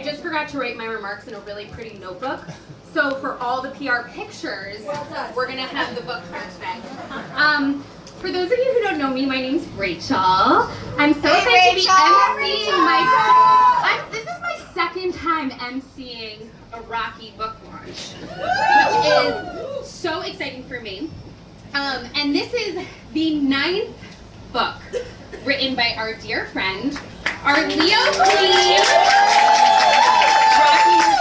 just forgot to write my remarks in a really pretty notebook. So for all the PR pictures, we're gonna have the book here today. For those of you who don't know me, my name's Rachel. I'm so excited to be emceeing this is my second time emceeing a Rocky book launch, which is so exciting for me. And this is the 9th book written by our dear friend, our Leo Queen, Rocky Nani.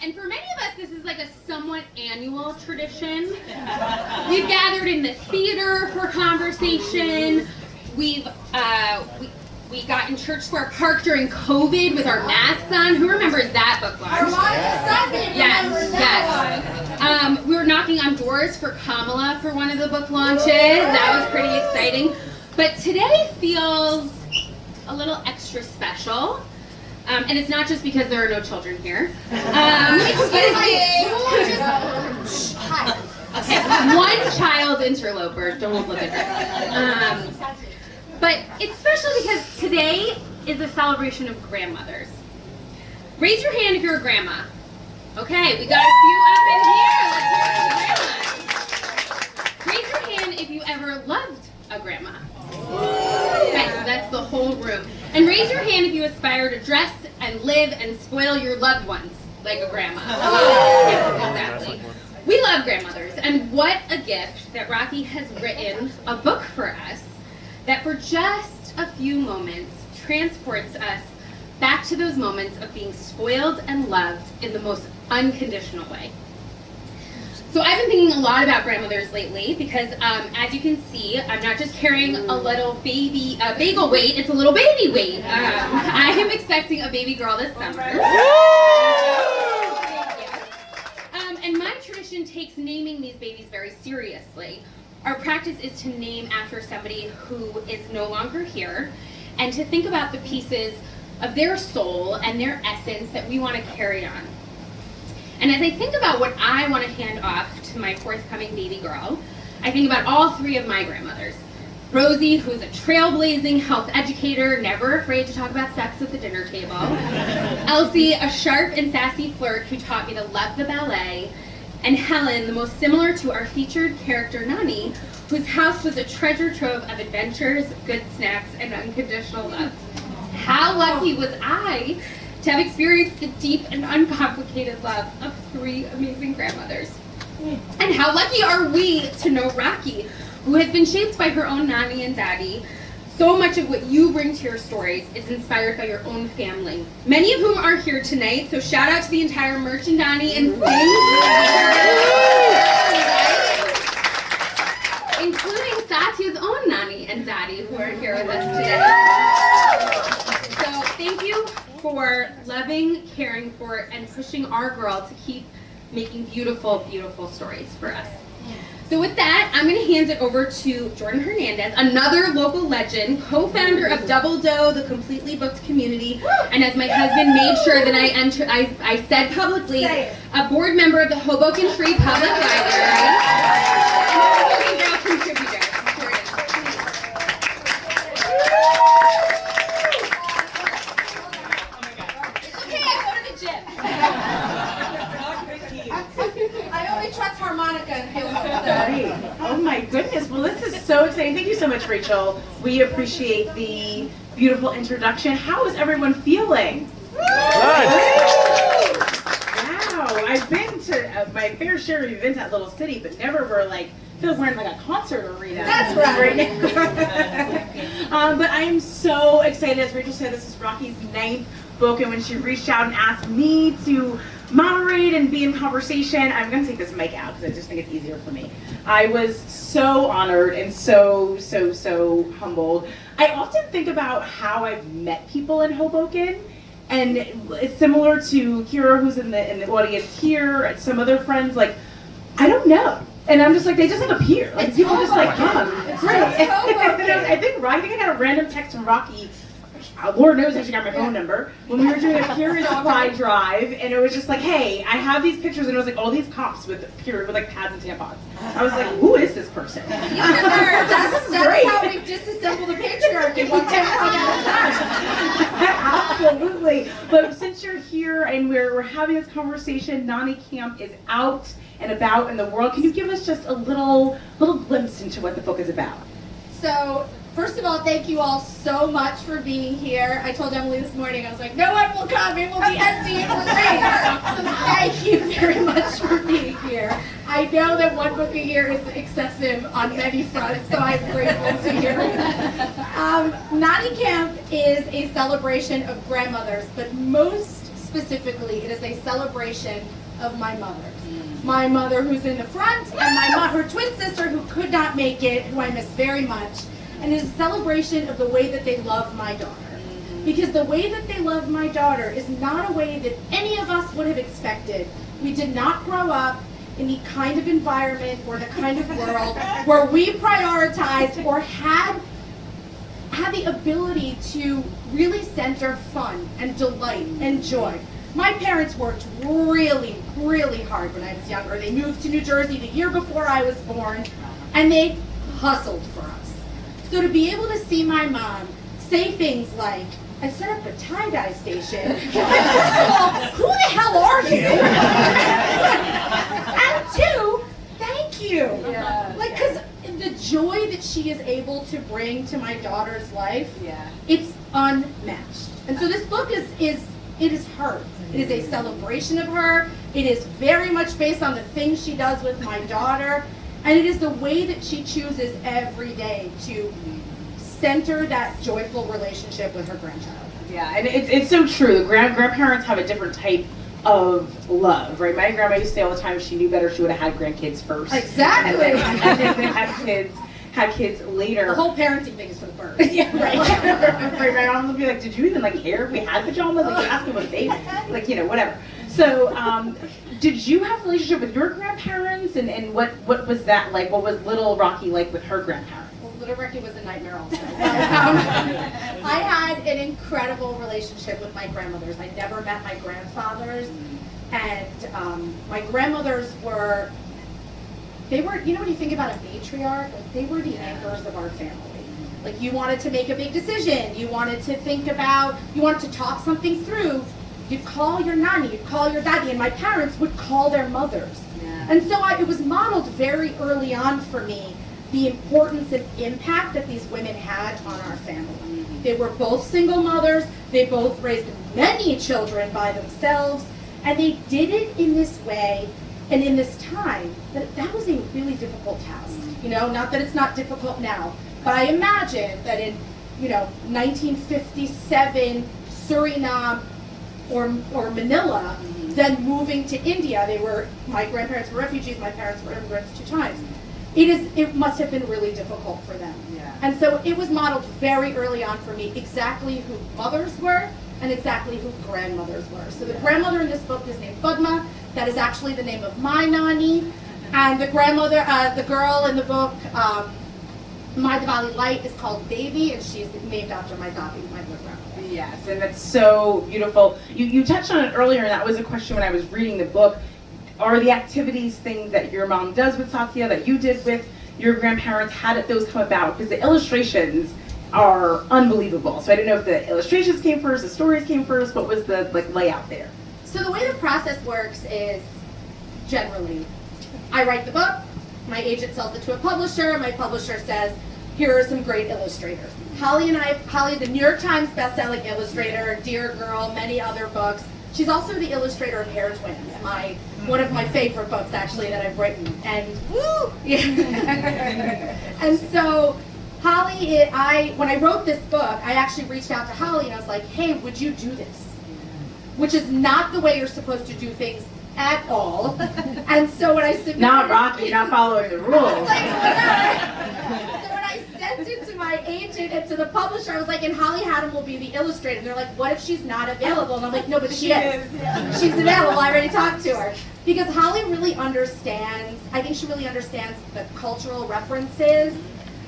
And for many of us, this is like a somewhat annual tradition. We've gathered in the theater for conversation. We got in Church Square Park during COVID with our masks on. Who remembers that book launch? Yes. We were knocking on doors for Kamala for one of the book launches. That was pretty exciting. But today feels a little extra special. And it's not just because there are no children here. Okay, one child interloper. Don't look at her. But it's special because today is a celebration of grandmothers. Raise your hand if you're a grandma. Okay, we got a few up in here. Let's hear it for grandmas. Raise your hand if you ever loved a grandma. Okay, so that's the whole room. And raise your hand if you aspire to dress and live and spoil your loved ones like a grandma. Yeah, exactly. We love grandmothers, and what a gift that Rocky has written a book for us that for just a few moments transports us back to those moments of being spoiled and loved in the most unconditional way. So I've been thinking a lot about grandmothers lately because as you can see, I'm not just carrying a little baby bagel weight, it's a little baby weight. I am expecting a baby girl this summer. And my tradition takes naming these babies very seriously. Our practice is to name after somebody who is no longer here and to think about the pieces of their soul and their essence that we want to carry on. And as I think about what I want to hand off to my forthcoming baby girl, I think about all 3 of my grandmothers. Rosie, who's a trailblazing health educator, never afraid to talk about sex at the dinner table. Elsie, a sharp and sassy flirt who taught me to love the ballet. And Helen, the most similar to our featured character Nani, whose house was a treasure trove of adventures, good snacks, and unconditional love. How lucky was I to have experienced the deep and uncomplicated love of 3 amazing grandmothers. And how lucky are we to know Rocky, who has been shaped by her own Nani and Daddy. So much of what you bring to your stories is inspired by your own family, many of whom are here tonight, so shout out to the entire Merchandani and Sing, including Satya's own Nani and Daddy, who are here with us today. So thank you for loving, caring for, and pushing our girl to keep making beautiful, beautiful stories for us. So with that, I'm going to hand it over to Jordan Hernandez, another local legend, co-founder of Double Dough, the completely booked community, and as my husband made sure that I said publicly, a board member of the Hoboken Free Public Library, and a Hoboken Girl contributor. Jordan, please. It's okay, I go to the gym. I only trust harmonica and heels. Oh my goodness, well this is so exciting. Thank you so much, Rachel. We appreciate the beautiful introduction. How is everyone feeling? Wow, I've been to my fair share of events at Little City, but never were like, feel like we're in like a concert arena. That's right. But I am so excited. As Rachel said, this is Rocky's 9th book, and when she reached out and asked me to moderate and be in conversation, I'm going to take this mic out because I just think it's easier for me. I was so honored and so humbled. I often think about how I've met people in Hoboken, and it's similar to Kira, who's in the audience here, and some other friends. Like, I don't know, and I'm just like, they just like appear. Like, it's people just like come. It's right. I think I got a random text from Rocky. Lord knows I should got my phone number, when we were doing a Purity Supply drive, and it was just like, hey, I have these pictures, and it was like all these cops with like pads and tampons. I was like, who is this person? That's great. How we've disassembled a patriarchy one tampon at a time. Absolutely. But since you're here and we're having this conversation, Nani Camp is out and about in the world. Can you give us just a little glimpse into what the book is about? So, first of all, thank you all so much for being here. I told Emily this morning, I was like, no one will come, it will be empty, it will rain. So thank you very much for being here. I know that one book a year is excessive on many fronts, so I'm grateful to hear it. Nani Camp is a celebration of grandmothers, but most specifically, it is a celebration of my mother. My mother who's in the front, and her twin sister who could not make it, who I miss very much. And it's a celebration of the way that they love my daughter. Because the way that they love my daughter is not a way that any of us would have expected. We did not grow up in the kind of environment or the kind of world where we prioritized or had the ability to really center fun and delight and joy. My parents worked really, really hard when I was younger. They moved to New Jersey the year before I was born, and they hustled for us. So to be able to see my mom say things like, I set up a tie-dye station. First of all, who the hell are you? And two, thank you. Like, because the joy that she is able to bring to my daughter's life, it's unmatched. And so this book it is her. It is a celebration of her. It is very much based on the things she does with my daughter. And it is the way that she chooses every day to center that joyful relationship with her grandchild. Yeah, and it's so true. The grandparents have a different type of love, right? My grandma used to say all the time, if she knew better, she would have had grandkids first. Exactly. And then have kids later. The whole parenting thing is for the birds. Yeah, right. My mom would be like, did you even care if we had pajamas? Like, you ask them what they, whatever. So, did you have a relationship with your grandparents, and what was that like? What was little Rocky like with her grandparents? Well, little Rocky was a nightmare also. I had an incredible relationship with my grandmothers. I never met my grandfathers, and my grandmothers were, when you think about a matriarch, they were the anchors of our family. Like, you wanted to make a big decision, you wanted to talk something through, you'd call your nanny, you'd call your daddy, and my parents would call their mothers. And so it was modeled very early on for me, the importance and impact that these women had on our family. They were both single mothers, they both raised many children by themselves, and they did it in this way and in this time. That was a really difficult task. Not that it's not difficult now, but I imagine that in 1957, Suriname or Manila, then moving to India, my grandparents were refugees, my parents were immigrants 2 times. It must have been really difficult for them. And so it was modeled very early on for me exactly who mothers were and exactly who grandmothers were. So the grandmother in this book is named Padma. That is actually the name of my Nani. And the grandmother, the girl in the book, My Diwali Light, is called Devi, and she's named after my Dadi, my good grandmother. Yes, and that's so beautiful. You touched on it earlier, and that was a question when I was reading the book. Are the activities things that your mom does with Satya, that you did with your grandparents? How did those come about? Because the illustrations are unbelievable. So I didn't know if the illustrations came first, the stories came first. What was the layout there? So the way the process works is, generally, I write the book, my agent sells it to a publisher, my publisher says, here are some great illustrators. Holly, the New York Times bestselling illustrator, Dear Girl, many other books. She's also the illustrator of Hair Twins, one of my favorite books actually that I've written. And woo! Yeah. And so Holly, when I wrote this book, I actually reached out to Holly and I was like, hey, would you do this? Which is not the way you're supposed to do things at all. And so when I submitted, not Rocky, not following the rules. So when I sent it to my agent and to the publisher, I was like, and Holly Haddam will be the illustrator. And they're like, what if she's not available? And I'm like, no, but she is. She's available. I already talked to her. Because Holly really understands, I think she really understands the cultural references.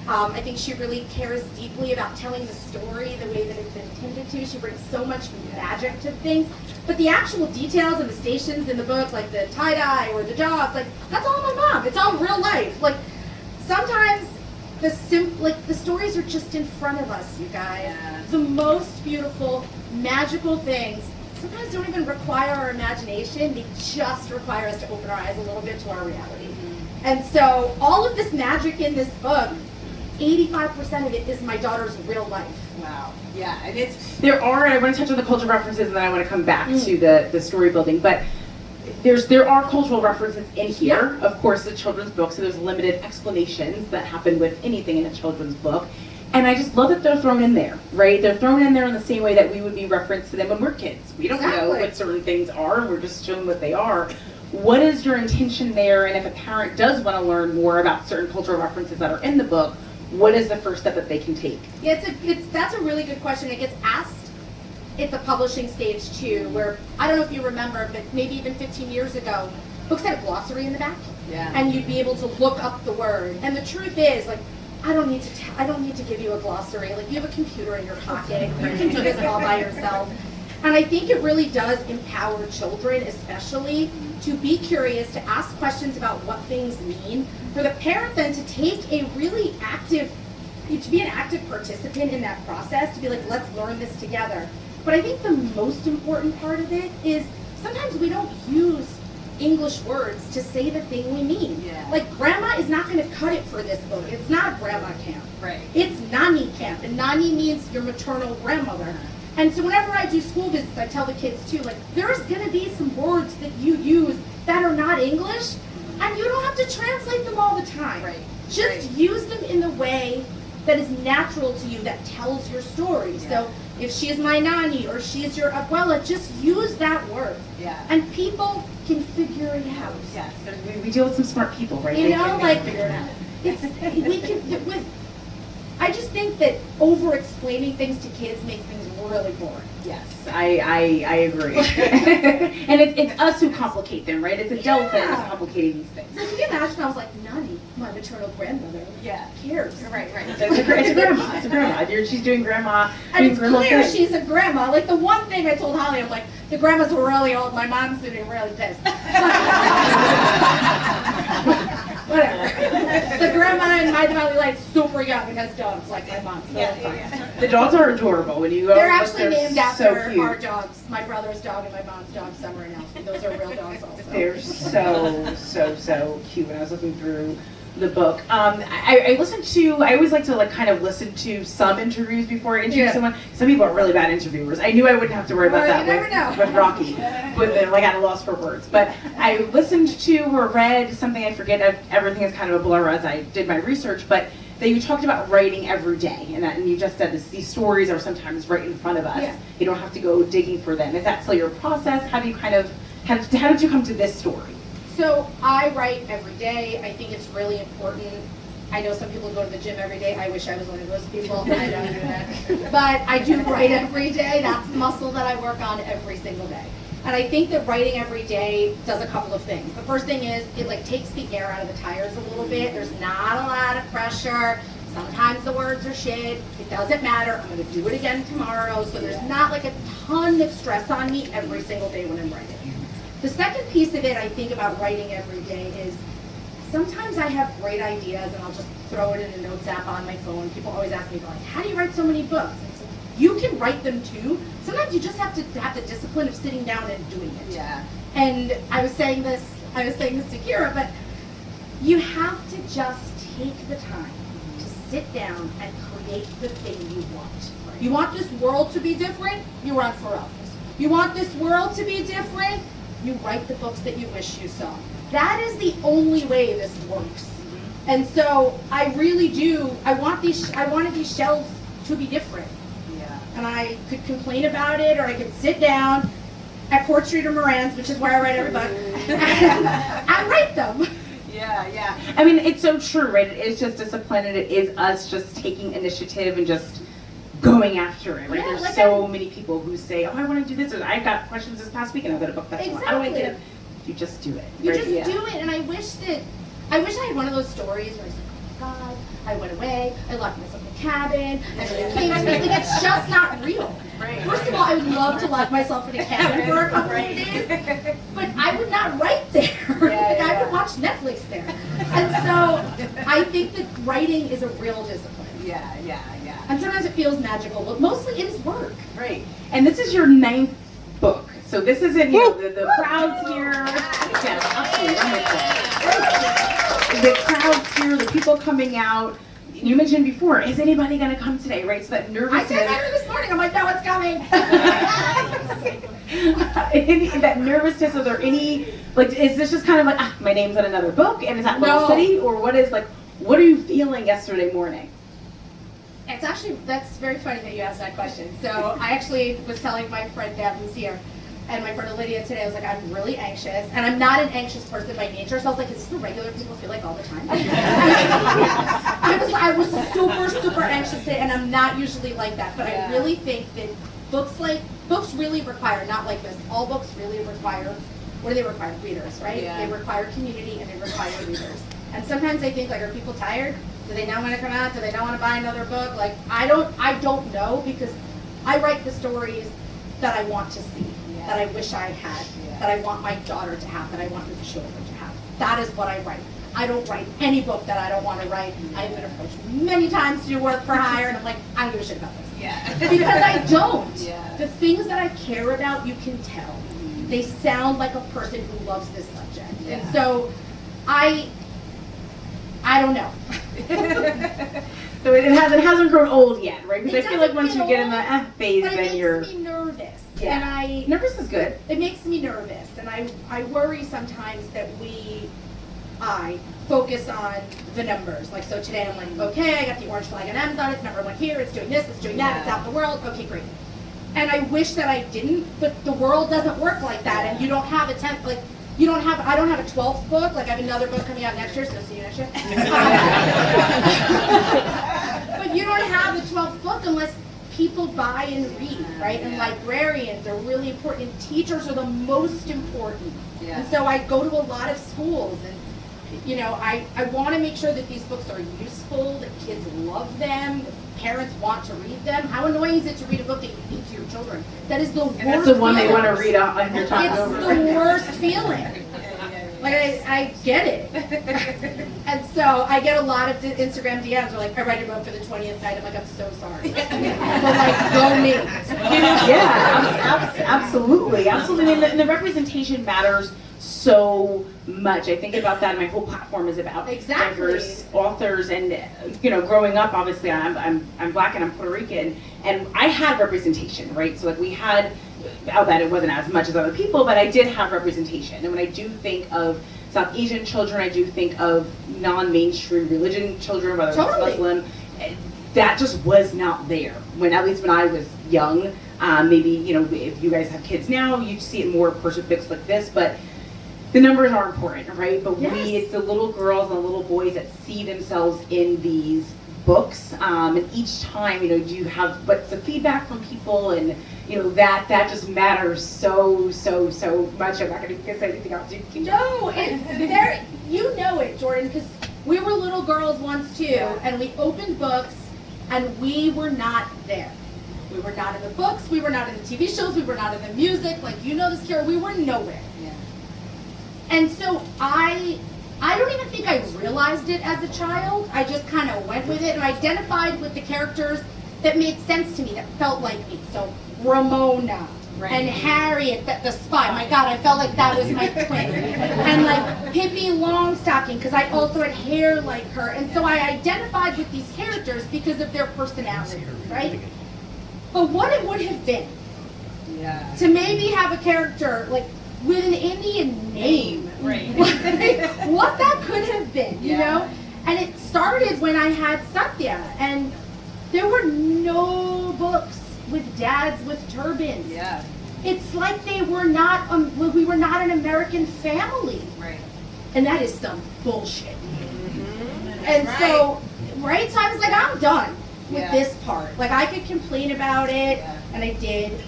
I think she really cares deeply about telling the story the way that it's intended to. She brings so much magic to things. But the actual details and the stations in the book, like the tie-dye or the jobs, that's all my mom. It's all real life. Sometimes the stories are just in front of us, you guys. Yeah. The most beautiful, magical things sometimes don't even require our imagination. They just require us to open our eyes a little bit to our reality. And so all of this magic in this book, 85% of it is my daughter's real life. Wow. Yeah, and I want to touch on the cultural references, and then I want to come back to the story building, but there are cultural references in here. Of course, it's a children's book, so there's limited explanations that happen with anything in a children's book. And I just love that they're thrown in there, right? They're thrown in there in the same way that we would be referenced to them when we're kids. We don't know what certain things are, and we're just shown what they are. What is your intention there? And if a parent does want to learn more about certain cultural references that are in the book, what is the first step that they can take? Yeah, that's a really good question. It gets asked at the publishing stage too, where, I don't know if you remember, but maybe even 15 years ago, books had a glossary in the back. Yeah. And you'd be able to look up the word. And the truth is, like, I don't need to give you a glossary. Like, you have a computer in your pocket. You can do this all by yourself. And I think it really does empower children, especially, to be curious, to ask questions about what things mean. For the parent then to take a really active, to be an active participant in that process, to be like, let's learn this together. But I think the most important part of it is sometimes we don't use English words to say the thing we mean. Yeah. Like, grandma is not going to cut it for this book. It's not grandma camp. Right. It's Nani camp, and Nani means your maternal grandmother. And so whenever I do school visits, I tell the kids too, like, there's going to be some words that you use that are not English, and you don't have to translate them all the time. Right. Just use them in the way that is natural to you, that tells your story. Yeah. So if she's my Nani or she's your abuela, just use that word. Yeah. And people can figure it out. Yes. We deal with some smart people, right? You know, they like, can figure it out. I just think that over-explaining things to kids makes things really boring. Yes, I agree. And it's us who complicate them, right? It's adults that are complicating these things. So can you imagine, I was like, Nani, my maternal grandmother. Yeah. Who cares? Right. It's a grandma. It's a grandma. She's doing grandma. And it's grandma clear things. she's a grandma. Like, the one thing I told Holly, I'm like, the grandmas were really old. My mom's sitting really pissed. Whatever. The grandma in my family, like, super young and has dogs like my mom. So it's fine. The dogs are adorable when you go. They're actually named after cute. our dogs. My brother's dog and my mom's dog, Summer and Elsie. Those are real dogs also. They're so cute. When I was looking through the book, I always like to kind of listen to some interviews before I interview someone. Some people are really bad interviewers. I knew I wouldn't have to worry about that with Rocky, but they're like at a loss for words. But I listened to or read something, I forget, everything is kind of a blur as I did my research, but that you talked about writing every day, and you just said these stories are sometimes right in front of us. Yeah. You don't have to go digging for them. Is that still your process? How do you how did you come to this story? So I write every day. I think it's really important. I know some people go to the gym every day. I wish I was one of those people. I don't do that. But I do write every day. That's the muscle that I work on every single day. And I think that writing every day does a couple of things. The first thing is it takes the air out of the tires a little bit. There's not a lot of pressure. Sometimes the words are shit. It doesn't matter. I'm going to do it again tomorrow. So there's not a ton of stress on me every single day when I'm writing. The second piece of it I think about writing every day is sometimes I have great ideas and I'll just throw it in a notes app on my phone. People always ask me, like, how do you write so many books? And so you can write them too. Sometimes you just have to have the discipline of sitting down and doing it. Yeah. And I was saying this to Kira, but you have to just take the time to sit down and create the thing you want. Right. You want this world to be different? You run for office. You want this world to be different? You write the books that you wish you saw. That is the only way this works. Mm-hmm. And so I really do, I wanted these shelves to be different. Yeah. And I could complain about it, or I could sit down at Court Street or Moran's, which is where I write every book, and write them. Yeah. I mean, it's so true, right? It is just discipline, and it is us just taking initiative and just going after it, right? Yeah, There's so many people who say, oh, I want to do this, or I got questions this past week and I got a book festival. Exactly. How do I get it? You just do it. You right? just do it, and I wish I had one of those stories where I was like, oh my God, I went away, I locked myself in a cabin, and then came to me. Like, it's just not real. Right. First of all, I would love to lock myself in a cabin for a couple of days, but I would not write there. I would watch Netflix there. And so I think that writing is a real discipline. Yeah. And sometimes it feels magical, but mostly it is work. Right. And this is your 9th book. So this isn't, you know, the crowds here. Yes, absolutely. The crowds here, the people coming out. You mentioned before, is anybody going to come today, right? So that nervousness. I said that this morning. I'm like, no, it's coming. That nervousness, are there any, like, is this just kind of like, my name's on another book, and is that publicity? Or what is, like, what are you feeling yesterday morning? It's actually, that's very funny that you asked that question. So I actually was telling my friend Deb, who's here, and my friend Lydia today, I was like, I'm really anxious, and I'm not an anxious person by nature, so I was like, is this the regular people feel like all the time? I was super anxious today, and I'm not usually like that, but I really think that books really require, not like this, all books really require, what do they require? Readers, right? Yeah. They require community, and they require readers. And sometimes I think, like, are people tired? Do they not want to come out? Do they not want to buy another book? Like, I don't know, because I write the stories that I want to see, that I wish I had, that I want my daughter to have, that I want the children to have. That is what I write. I don't write any book that I don't want to write. I've been approached many times to do work for hire, and I'm like, I don't give a shit about this. Because I don't. The things that I care about, you can tell. They sound like a person who loves this subject. And so I don't know. So it hasn't grown old yet, right? Because I feel like once get you get in old, the phase, but then you're. it makes me nervous. Yeah. And Nervous is good. it makes me nervous, and I worry sometimes that I focus on the numbers. Like, so today I'm like, okay, I got the orange flag on Amazon, it's #1 here, it's doing this, it's doing that, it's out in the world, okay, great. And I wish that I didn't, but the world doesn't work like that, and you don't have a 10th, like, I don't have a 12th book, like I have another book coming out next year, so see you next year. But you don't have a 12th book unless people buy and read, right? And librarians are really important, and teachers are the most important. And so I go to a lot of schools, and you know, I want to make sure that these books are useful, that kids love them, that parents want to read them. How annoying is it to read a book that you read to your children? That is the worst And that's the one feeling. they want to read on your time It's over. the worst feeling. Like, I get it. And so I get a lot of Instagram DMs where, like, I read your book for the 20th night. I'm like, I'm so sorry. But, like, go me. Yeah, absolutely. And the representation matters so much. I think about that, and my whole platform is about diverse authors. And you know, growing up, obviously, I'm Black and I'm Puerto Rican, and I had representation, right? So like we had, I'll bet it wasn't as much as other people, but I did have representation. And when I do think of South Asian children, I do think of non-mainstream religion children, whether it's Muslim. That just was not there at least when I was young. Maybe, you know, if you guys have kids now, you see it more in books like this, but the numbers are important, right? But it's the little girls and the little boys that see themselves in these books. And each time, you know, do you have what's the feedback from people, and you know that just matters so much. I'm not going to say anything else. No, it's very, you know it, Jordan, because we were little girls once too, and we opened books, and we were not there. We were not in the books, we were not in the TV shows, we were not in the music, like you know this, Kara, we were nowhere. And so I don't even think I realized it as a child. I just kind of went with it and identified with the characters that made sense to me, that felt like me. So Ramona and Harriet, the spy. My God, I felt like that was my twin. And like Pippi Longstocking, because I also had hair like her. And so I identified with these characters because of their personalities, right? But what it would have been to maybe have a character like with an Indian name, right? What that could have been, you know? And it started when I had Satya, and there were no books with dads with turbans. Yeah. It's like they were not, we were not an American family. Right. And that is some bullshit. Mm-hmm. And so, right? So I was like, I'm done with Yeah. this part. Like, I could complain about it, and I did.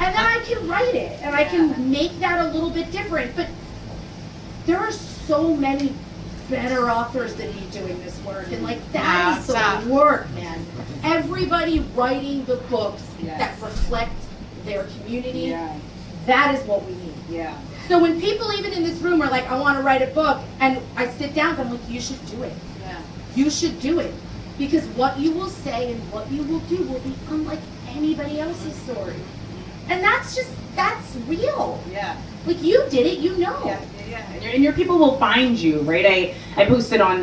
And then I can write it, and I can make that a little bit different. But there are so many better authors than me doing this work, and like that is the work, man. Everybody writing the books that reflect their community. That is what we need. So when people even in this room are like, I want to write a book, and I sit down and I'm like, you should do it. you should do it. Because what you will say and what you will do will be unlike anybody else's story. And that's real. Yeah. Like, you did it, you know. Yeah. And your people will find you, right? I posted on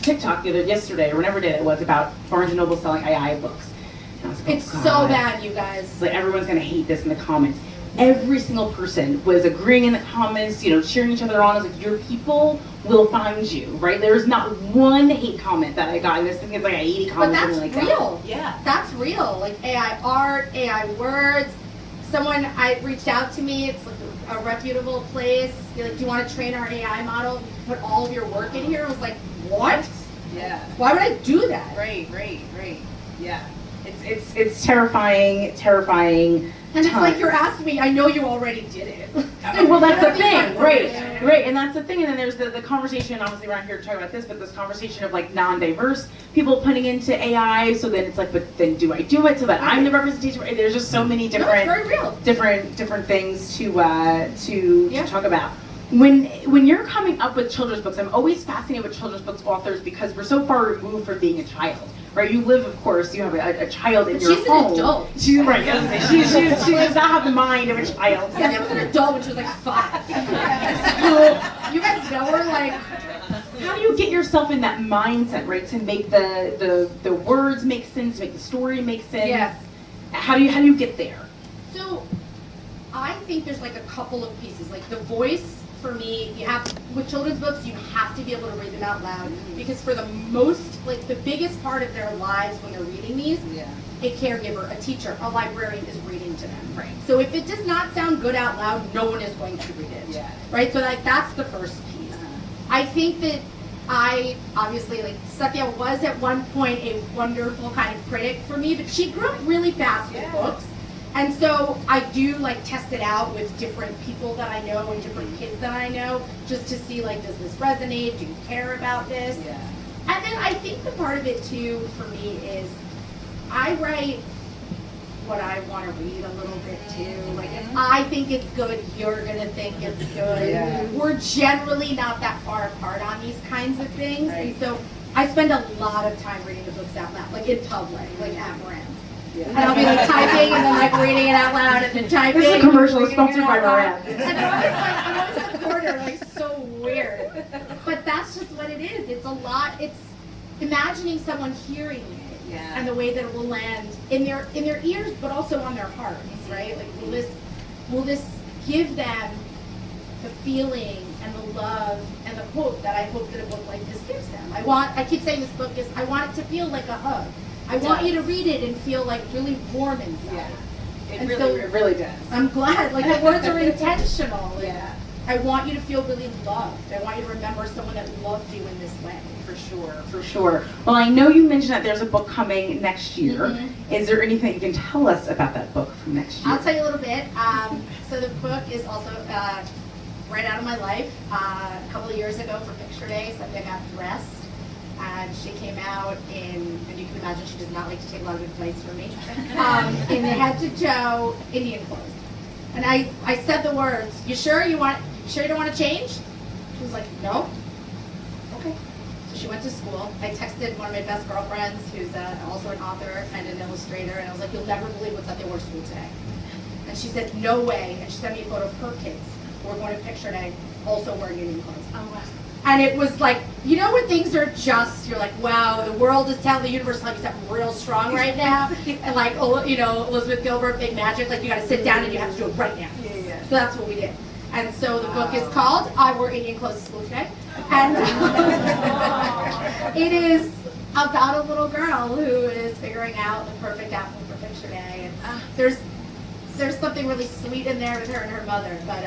TikTok yesterday or whenever it was about Barnes & Noble selling AI books. And I was like, It's so bad, you guys. Like, everyone's gonna hate this in the comments. Every single person was agreeing in the comments, cheering each other on. I was like, your people will find you, right? There's not one hate comment that I got. And this thing is like 80 comments. But that's like real. That. Yeah. That's real. Like AI art, AI words. Someone reached out to me. It's like a reputable place. You're like, do you want to train our AI model? Put all of your work in here. I was like, what? Yeah. Why would I do that? Right. Yeah. It's terrifying. And it's like you're asking me, I know you already did it. Well, that's the thing, right, and that's the thing, and then there's the conversation, obviously we're not here to talk about this, but this conversation of like non-diverse people putting into AI, so then it's like, but then do I do it so that I'm the representation? There's just so many different, very real. different things to talk about. When you're coming up with children's books, I'm always fascinated with children's books authors because we're so far removed from being a child. Right, you live, of course, you have a child in your home. She's an adult. She's right. She does not have the mind of a child. Yeah, there was an adult when she was like 5. So you guys know her, like. How do you get yourself in that mindset, right, to make the words make sense, to make the story make sense? Yeah. How do you get there? So, I think there's like a couple of pieces. Like the voice, for me, with children's books, you have to be able to read them out loud. Because for the the biggest part of their lives when they're reading these, a caregiver, a teacher, a librarian is reading to them. Right. So if it does not sound good out loud, no one is going to read it. Yeah. Right? So that's the first piece. I think that obviously, Satya was at one point a wonderful kind of critic for me, but she grew up really fast with books. And so I do test it out with different people that I know and different kids that I know, just to see does this resonate? Do you care about this? Yeah. And then I think the part of it too for me is I write what I want to read a little bit too. Like if I think it's good, you're gonna think it's good. Yeah. We're generally not that far apart on these kinds of things, Right. and so I spend a lot of time reading the books out loud, in public, at Moran. Yeah. And I'll be typing and then reading it out loud and then typing. This is a commercial reading sponsored it by out loud. Moran. And I'm always in the corner, so weird. But that's just what it is. It's a lot. It's imagining someone hearing it and the way that it will land in their ears, but also on their hearts, right? Will this give them the feeling and the love and the hope that I hope that a book like this gives them? I keep saying this book I want it to feel like a hug. I want you to read it and feel really warm inside. Yeah. It really does. I'm glad. The words are intentional. Yeah. I want you to feel really loved. I want you to remember someone that loved you in this way. For sure. Well, I know you mentioned that there's a book coming next year. Mm-hmm. Is there anything you can tell us about that book from next year? I'll tell you a little bit. So the book is also right out of my life. A couple of years ago for Picture Day, Satya got dressed. And she came out and you can imagine she does not like to take a lot of advice from me, in the head to toe Indian clothes. And I said the words, you sure you don't want to change? She was like, no. Okay. So she went to school. I texted one of my best girlfriends, who's also an author and an illustrator, and I was like, you'll never believe what's at the wore to school today. And she said, no way. And she sent me a photo of her kids who were going to Picture Day, also wearing Indian clothes. Oh, wow. And it was when things are just, you're like, wow, the world is telling the universe something real strong right now. And Elizabeth Gilbert, Big Magic, you gotta sit down and you have to do it right now. Yeah. So that's what we did. And so the book is called I Wore Indian Clothes to School Today. And it is about a little girl who is figuring out the perfect outfit for Picture Day. And there's something really sweet in there with her and her mother. But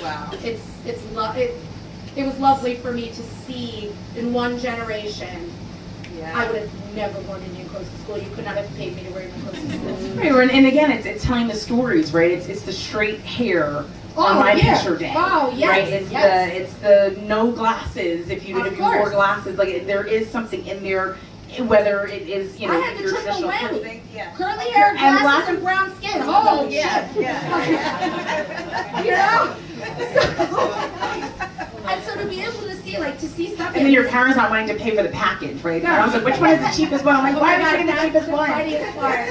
wow. It was lovely for me to see in one generation. Yeah. I would have never worn Indian clothes to school. You could not have paid me to wear Indian clothes to school. Right, and again, it's telling the stories, right? It's the straight hair on my Picture Day. Oh, yes, right? yes. It's the no glasses if you wore glasses. There is something in there, whether it is I had the your triple traditional whammy. clothing. Yeah. Curly hair, And glasses, and brown skin. Oh, yeah. shit. Yeah. I And so to be able to see, like, to see stuff. And then your parents not wanting to pay for the package, right? I was like, which one is the cheapest one? I'm like, why are you getting the cheapest one? Funniest part.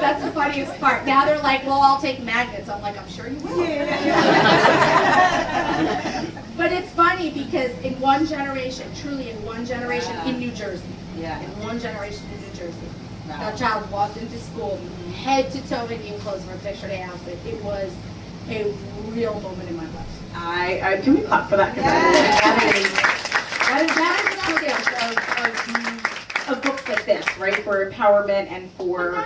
That's the funniest part. Now they're like, well, I'll take magnets. I'm like, I'm sure you will. But it's funny because in one generation, truly in one generation in New Jersey, in one generation in New Jersey, that child walked into school head to toe Indian clothes for a picture day outfit. It was a real moment in my life. I can we clap for that? That is of books like this, right? For empowerment and for.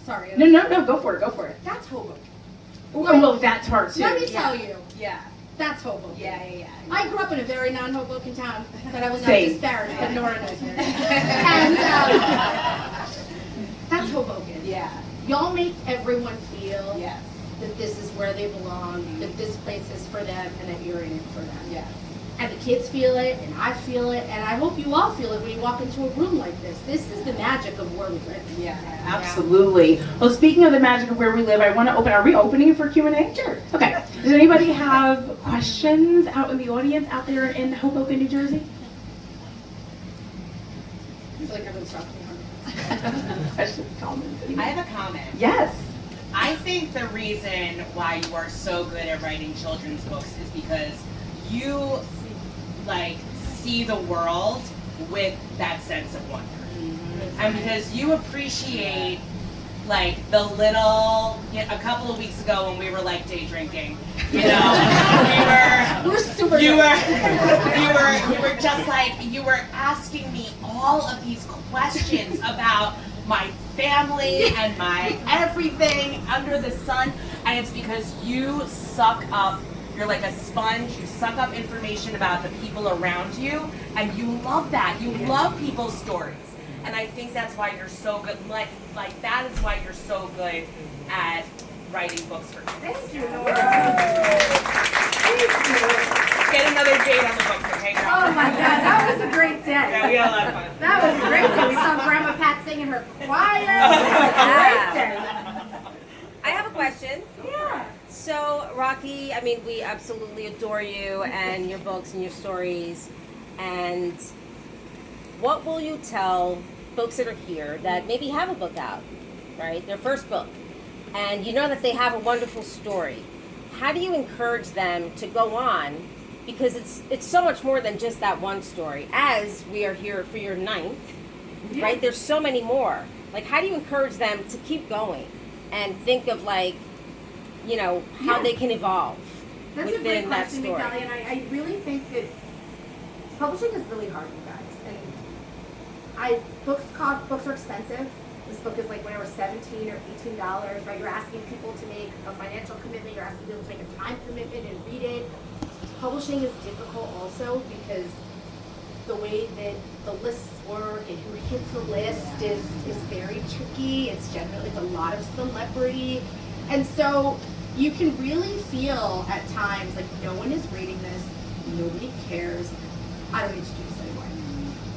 Sorry. No, go for it. That's Hoboken. Oh, well, that's hard too. Let me tell you. Yeah. That's Hoboken. Yeah. I grew up in a very non-Hoboken town, but I was not Same. disparaged, but Nora knows me. And that's Hoboken. Yeah. Y'all make everyone feel Yes. that this is where they belong, that this place is for them, and that you're in it for them. Yes. And the kids feel it, and I feel it, and I hope you all feel it when you walk into a room like this. This is the magic of where we live. Yeah. Absolutely. Well, speaking of the magic of where we live, I want to open. Are we opening it for Q&A? Sure. Okay. Does anybody have questions out in the audience out there in Hoboken, New Jersey? I feel like everyone's talking Questions, comments? I have a comment. Yes. I think the reason why you are so good at writing children's books is because you like see the world with that sense of wonder. And because you appreciate like the little, a couple of weeks ago when we were like day drinking, you know, We're super you were just like, you were asking me all of these questions about my family and my everything under the sun, and it's because you suck up, you're like a sponge, you suck up information about the people around you, and you love that. You love people's stories. And I think that's why you're so good, like that is why you're so good at writing books for kids. Thank you, Nora. Get another date on the books, okay, girl? Oh my God, that was a great day. Yeah, we had a lot of fun. That was a great day. We saw Grandma Pat singing her choir. Great day. I have a question. Yeah. So, Rocky, I mean, we absolutely adore you and your books and your stories. And what will you tell folks that are here that maybe have a book out, right? Their first book. And you know that they have a wonderful story. How do you encourage them to go on? Because it's so much more than just that one story. As we are here for your 9th, right? There's so many more. Like, how do you encourage them to keep going and think of, like, you know, how they can evolve That's a great within that question, story? Kelly, and I really think that publishing is really hard, you guys. And books are expensive. This book is like whatever, $17 or $18, right? You're asking people to make a financial commitment. You're asking people to make a time commitment and read it. Publishing is difficult also because the way that the lists work and who hits the list is very tricky. It's a lot of celebrity. And so you can really feel at times like no one is reading this, nobody cares, I don't need to do this anymore.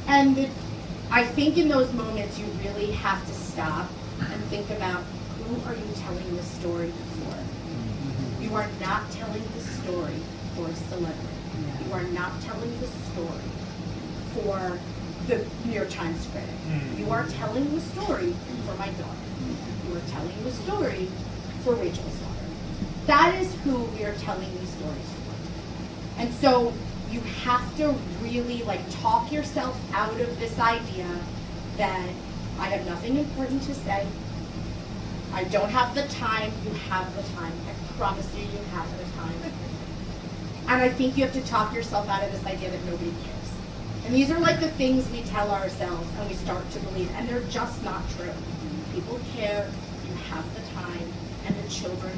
And I think in those moments you really have to stop and think about who are you telling this story for? You are not telling the story for a celebrity. You are not telling the story for the New York Times critic. You are telling the story for my daughter. You are telling the story for Rachel's daughter. That is who we are telling these stories for. And so you have to really talk yourself out of this idea that I have nothing important to say. I don't have the time. You have the time. I promise you, you have the time. And I think you have to talk yourself out of this idea that nobody cares. And these are the things we tell ourselves and we start to believe, and they're just not true. People care, you have the time, and the children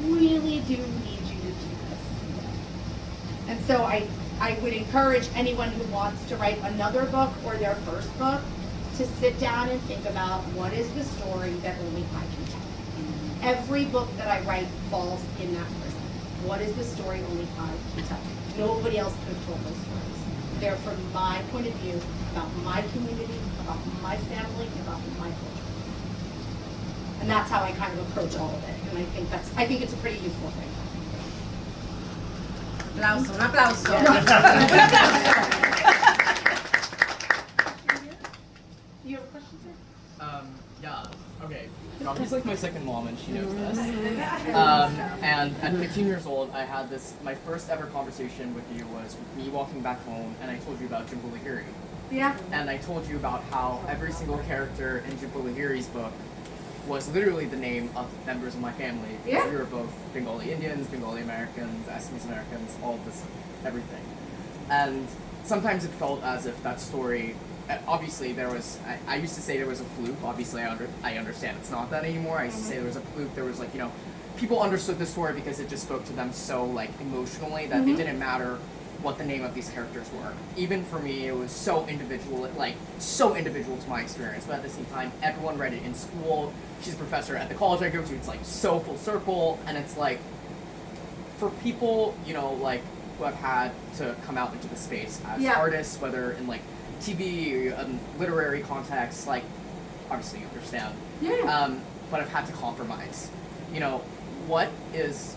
really do need you to do this. And so I would encourage anyone who wants to write another book or their first book to sit down and think about what is the story that only I can tell. Every book that I write falls in that prison. What is the story only I can tell? Nobody else could have told those stories. They're from my point of view, about my community, about my family, about my culture. And that's how I kind of approach all of it. And I think it's a pretty useful thing. Aplauso, un aplauso. You have a question, sir? Yeah, okay. Rocky's like my second mom and she knows this. And at 15 years old, I had my first ever conversation with you was with me walking back home and I told you about Jumbulahiri. Yeah. And I told you about how every single character in Jumbulahiri's book was literally the name of members of my family. Because we were both Bengali Indians, Bengali Americans, Assamese Americans, all of this, everything. And sometimes it felt as if that story, obviously there was, I used to say there was a fluke, obviously I understand it's not that anymore. I used to say there was a fluke, there was like, people understood the story because it just spoke to them so like emotionally that it didn't matter what the name of these characters were. Even for me, it was so individual to my experience, but at the same time, everyone read it in school. She's a professor at the college I go to, it's like so full circle, and it's like, for people, like, who have had to come out into the space as artists, whether in like TV, literary context, like, obviously you understand, but have had to compromise. What is,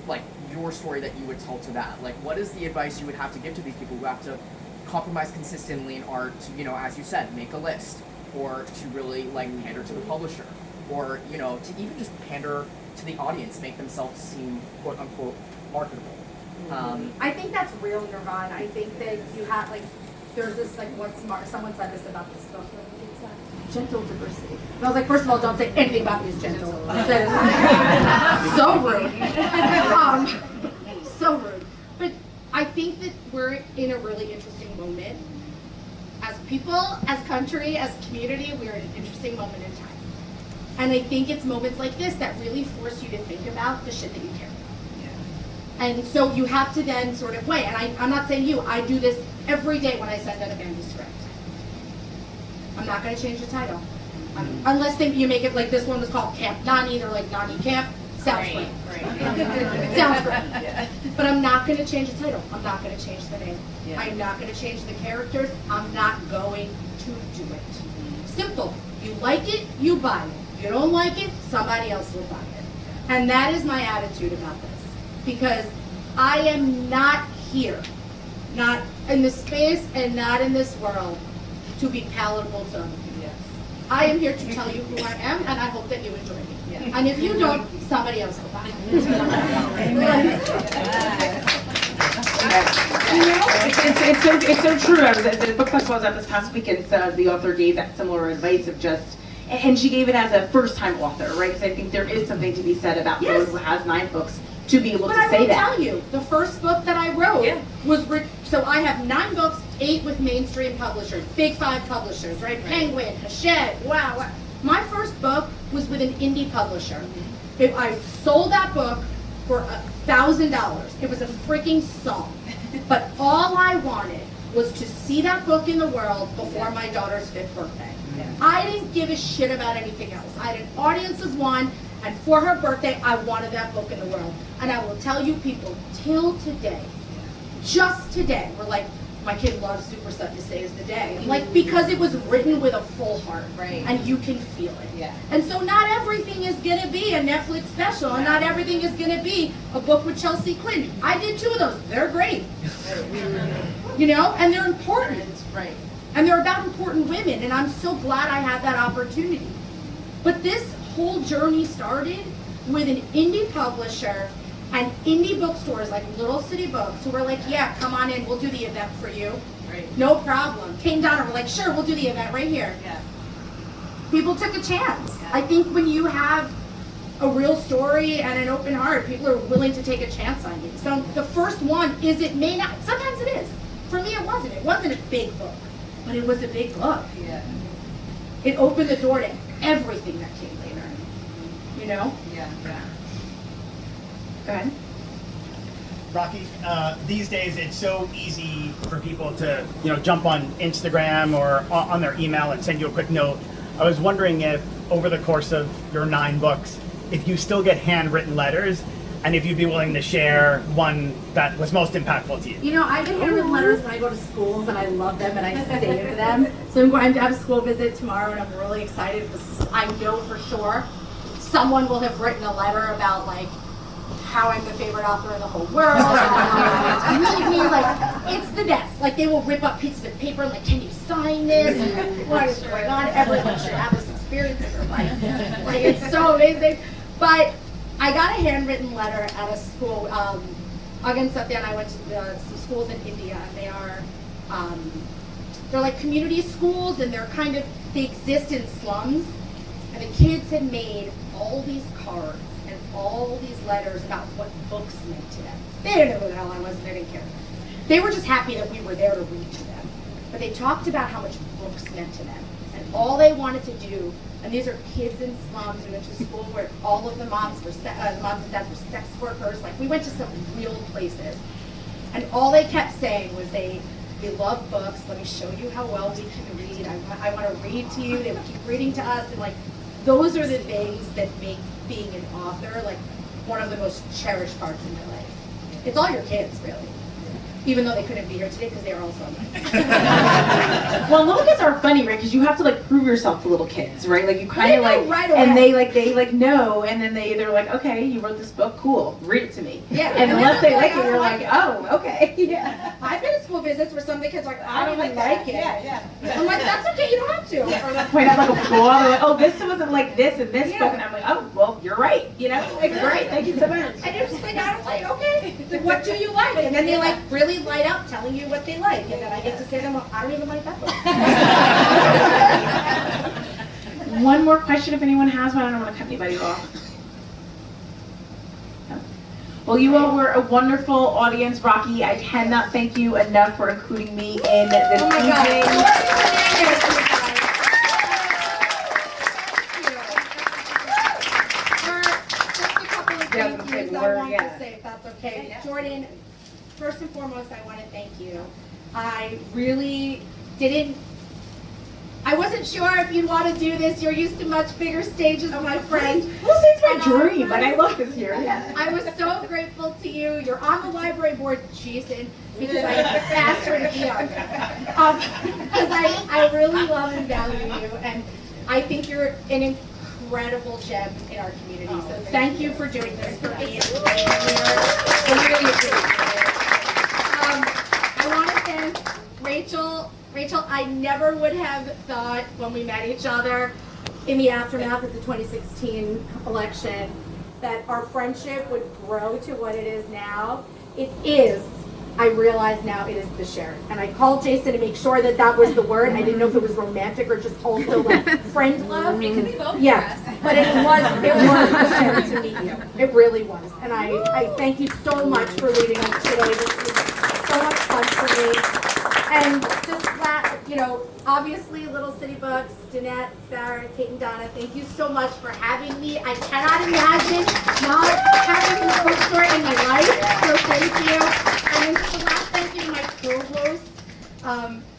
like, your story that you would tell to that? Like, what is the advice you would have to give to these people who have to compromise consistently in art to, as you said, make a list, or to really, like, pander to the publisher, or, to even just pander to the audience, make themselves seem, quote-unquote, marketable? I think that's real, Nirvana. I think that you have, like, there's this, like, someone said this about this book, it's gentle diversity. And I was like, first of all, don't say anything about me as gentle. So rude. So rude. But I think that we're in a really interesting moment. As people, as country, as community, we're in an interesting moment in time. And I think it's moments like this that really force you to think about the shit that you care about. And so you have to then sort of weigh, and I'm not saying you, I do this every day when I send out a manuscript. I'm not going to change the title. Unless you make it like this one was called Camp Nani, they're like Nani Camp, sounds great. Sounds great. But I'm not going to change the title. I'm not going to change the name. I'm not going to change the characters. I'm not going to do it. Simple. You like it, you buy it. You don't like it, somebody else will buy it. And that is my attitude about this. Because I am not here, not in this space and not in this world, to be palatable to other people. Yes. I am here to tell you who I am, and I hope that you enjoy me. Yes. And if you don't, somebody else will buy it. It's so true. I was at the book festival I was at this past weekend, so the author gave that similar advice of just, and she gave it as a first-time author, right? Because I think there is something to be said about someone who has 9 books to be able to say that. But I will tell you, the first book that I wrote was written, so I have 9 books, 8 with mainstream publishers, big 5 publishers, right? Penguin, Hachette, wow. My first book was with an indie publisher. I sold that book for $1,000. It was a freaking song. But all I wanted was to see that book in the world before my daughter's 5th birthday. I didn't give a shit about anything else. I had an audience of 1. And for her birthday, I wanted that book in the world. And I will tell you, people, till today, just today, we're like, my kid loves Super Stuff to Say is the Day. Like, because it was written with a full heart. Right. And you can feel it. Yeah. And so not everything is going to be a Netflix special. And not everything is going to be a book with Chelsea Clinton. I did 2 of those. They're great. And they're important. Right. And they're about important women. And I'm so glad I had that opportunity. But this whole journey started with an indie publisher and indie bookstores like Little City Books who were like, yeah, come on in, we'll do the event for you. Right. No problem. Came down and were like, sure, we'll do the event right here. Yeah. People took a chance. Yeah. I think when you have a real story and an open heart, people are willing to take a chance on you. So the first one may not, sometimes it is. For me, it wasn't. It wasn't a big book, but it was a big book. Yeah. It opened the door to everything that came later. Yeah. Go ahead. Rocky, these days it's so easy for people to, jump on Instagram or on their email and send you a quick note. I was wondering if, over the course of your 9 books, if you still get handwritten letters, and if you'd be willing to share one that was most impactful to you. I get handwritten letters when I go to schools, and I love them, and I save them. So I'm going to have a school visit tomorrow, and I'm really excited because I know for sure someone will have written a letter about, like, how I'm the favorite author in the whole world. Like, it's the best. Like, they will rip up pieces of paper and like, can you sign this? And what is going on? Everyone should have this experience in their life. Like, it's so amazing. But I got a handwritten letter at a school. Again, Satya and I went to some schools in India, and they are, they're like community schools, and they exist in slums. And the kids had made all these cards and all these letters about what books meant to them. They didn't know who the hell I was, and they didn't care. They were just happy that we were there to read to them. But they talked about how much books meant to them. And all they wanted to do, and these are kids in slums. We went to a school where all of the moms and dads were sex workers. Like, we went to some real places. And all they kept saying was they love books. Let me show you how well we can read. I want to read to you. They would keep reading to us. And like, those are the things that make being an author like one of the most cherished parts in my life. It's all your kids, really. Even though they couldn't be here today because they are also online. Well, little kids are funny, right? Because you have to like prove yourself to little kids, right? Like you kind of like, right away. and they know, and then they're like, okay, you wrote this book, cool, read it to me. Yeah. And unless they like it, you're like, oh, okay. Yeah. I've been to school visits where some of the kids are like, I don't even like it. Yeah. I'm like, that's okay, you don't have to. Or they'll point out like a flaw. They're like, oh, this wasn't like this in this book, and I'm like, oh, well, you're right. You know, like, great, thank you so much. And you're just like, I'm like, okay, what do you like? And then they like really light up telling you what they like. And then I get to say to them, well, I don't even like that book. One more question if anyone has one. I don't want to cut anybody off. No? Well, you all were a wonderful audience. Rocky, I cannot thank you enough for including me in this Oh my evening. Just a couple of Yeah, I was thank gonna say yous the I word, want yeah. to say, if that's okay. Jordan, first and foremost, I want to thank you. I really I wasn't sure if you'd want to do this. You're used to much bigger stages, my friend. Well, see, it's my dream, but I love this year. Yeah. I was so grateful to you. You're on the library board, Jason, because I asked her to be on there. Because I really love and value you, and I think you're an incredible gem in our community. So thank you for doing this for me. I really appreciate it. I want to thank Rachel. Rachel, I never would have thought when we met each other in the aftermath of the 2016 election that our friendship would grow to what it is now. It is. I realize now it is the shared. And I called Jason to make sure that that was the word. I didn't know if it was romantic or just also like friend love. It could be both Yeah, for us. but it was the shared to meet you. It really was. And I thank you so much for leading us today. This was so much fun for me. And just obviously Little City Books, Danette, Sarah, Kate, and Donna, thank you so much for having me. I cannot imagine not having this bookstore in my life, so thank you. And then just the last thank you to my co-hosts,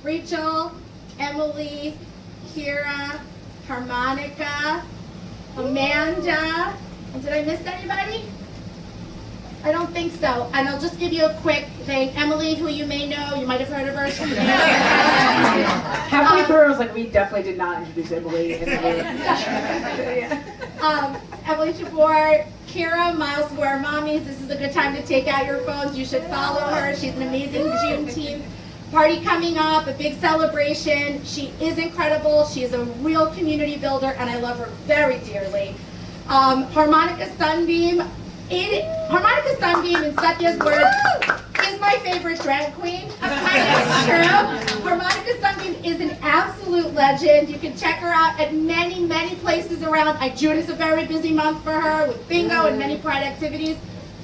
Rachel, Emily, Kira, Harmonica, Amanda, and did I miss anybody? I don't think so. And I'll just give you a quick thing. Emily, who you may know, you might have heard of her. Halfway through, I was like, we definitely did not introduce Emily. Emily Jabor, Kira, Miles Square Mommies. This is a good time to take out your phones. You should follow her. She's an amazing Juneteenth party coming up, a big celebration. She is incredible. She is a real community builder, and I love her very dearly. Harmonica Sunbeam. Harmonica Sunbeam, in Satya's words, is my favorite drag queen. It's true. Harmonica Sunbeam is an absolute legend. You can check her out at many, many places around. June is a very busy month for her with bingo and many pride activities.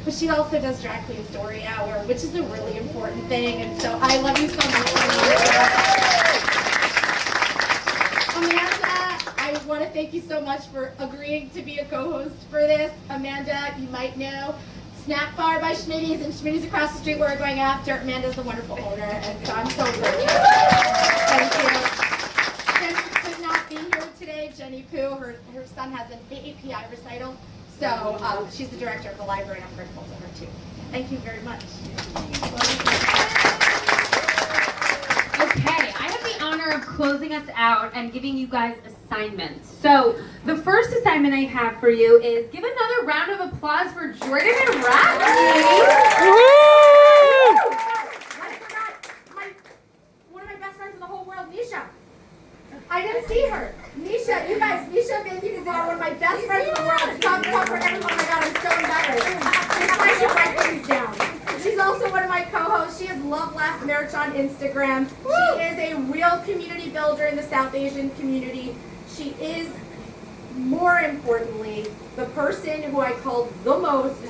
But she also does Drag Queen Story Hour, which is a really important thing. And so I love you so much. Amanda, I want to thank you so much for agreeing to be a co-host for this. Amanda, you might know Snack Bar by Schmitty's, and Schmitty's across the street we're going after. Amanda's a wonderful owner, and so I'm so grateful. Thank you. Jenny could not be here today. Jenny Pooh, her son has an AAPI recital, so she's the director of the library, and I'm grateful to her too. Thank you very much. Okay, I have the honor of closing us out and giving you guys assignments. So the first assignment I have for you is give another round of applause for Jordan and Rocky. I forgot one of my best friends in the whole world, Nisha. I didn't see her. Nisha, you guys, Nisha Van Buren is one of my best friends in the world. Come for everyone. Oh my God, I'm so embarrassed. I should write things down. She's also one of my co-hosts. She is Love Laugh Merch on Instagram. She is a real community builder in the South Asian community. She is, more importantly, the person who I called the most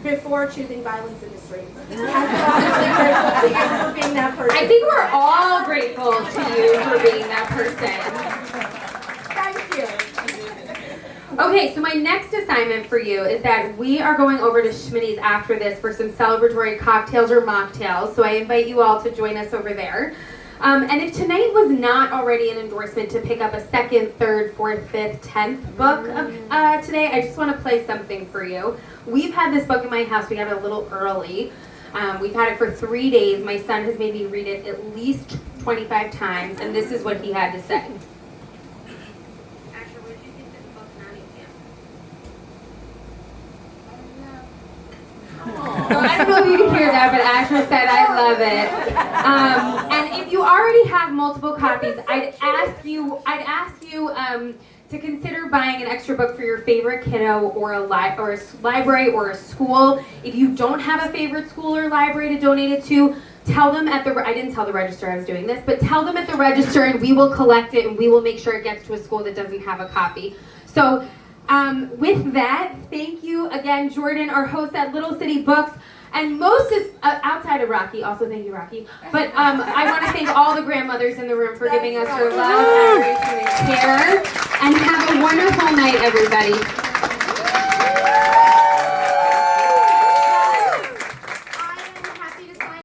before choosing violence in the streets. And so I'm really grateful to you for being that person. I think we're all grateful to you for being that person. Thank you. Okay, so my next assignment for you is that we are going over to Schmitty's after this for some celebratory cocktails or mocktails. So I invite you all to join us over there. And if tonight was not already an endorsement to pick up a second, third, fourth, fifth, 10th book of, today, I just want to play something for you. We've had this book in my house. We got it a little early. We've had it for 3 days. My son has made me read it at least 25 times, and this is what he had to say. Asher, what did you think of the book, Nani? So I don't know if you can hear that, but Asher said, I love it. And if you already have multiple copies, I'd ask you to consider buying an extra book for your favorite kiddo or a library or a school. If you don't have a favorite school or library to donate it to, tell them at the, I didn't tell the register I was doing this, but tell them at the register and we will collect it and we will make sure it gets to a school that doesn't have a copy. So with that, thank you again, Jordan, our host at Little City Books. And most is outside of Rocky, also thank you, Rocky. But I want to thank all the grandmothers in the room for giving us your love, adoration, and care. And have a wonderful night, everybody.